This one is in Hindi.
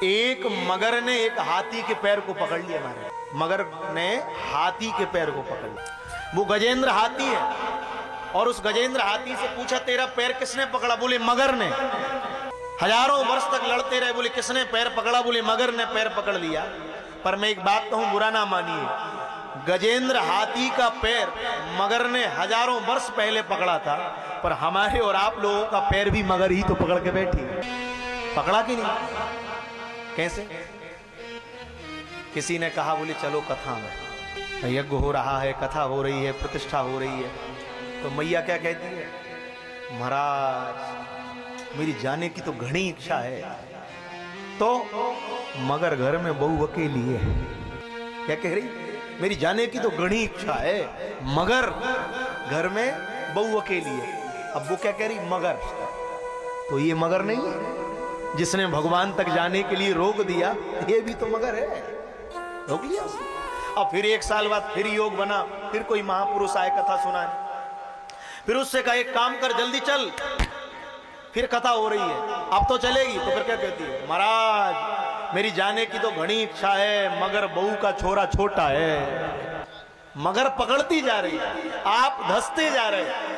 एक मगर ने एक हाथी के पैर को पकड़ लिया। हमारे मगर ने हाथी के पैर को पकड़ लिया। वो गजेंद्र हाथी है और उस गजेंद्र हाथी से पूछा तेरा पैर किसने पकड़ा? बोले मगर ने। हजारों वर्ष तक लड़ते रहे, बोले किसने पैर पकड़ा? बोले मगर ने पैर पकड़ लिया। पर मैं एक बात कहूं, बुरा ना मानिए, गजेंद्र हाथी का पैर मगर ने हजारों वर्ष पहले पकड़ा था, पर हमारे और आप लोगों का पैर भी मगर ही तो पकड़ के बैठी। पकड़ा कि नहीं? कैसे? किसी ने कहा, बोले चलो कथा में, यज्ञ हो रहा है, कथा हो रही है, प्रतिष्ठा हो रही है। तो मैया क्या कहती है, महाराज मेरी जाने की तो घनी इच्छा है। तो मगर घर में बहू अकेली है। क्या कह रही? मेरी जाने की तो घनी इच्छा है, मगर घर में बहू अकेली है। अब वो क्या कह रही? मगर। तो ये मगर नहीं है जिसने भगवान तक जाने के लिए रोक दिया, ये भी तो मगर है, रोक लिया। अब फिर एक साल बाद फिर योग बना, फिर कोई महापुरुष आए कथा सुनाने, फिर उससे कहा एक काम कर जल्दी चल, फिर कथा हो रही है, अब तो चलेगी। तो फिर क्या कहती है, महाराज मेरी जाने की तो घनी इच्छा है, मगर बहू का छोरा छोटा है। मगर पकड़ती जा रही है, आप धंसते जा रहे हैं।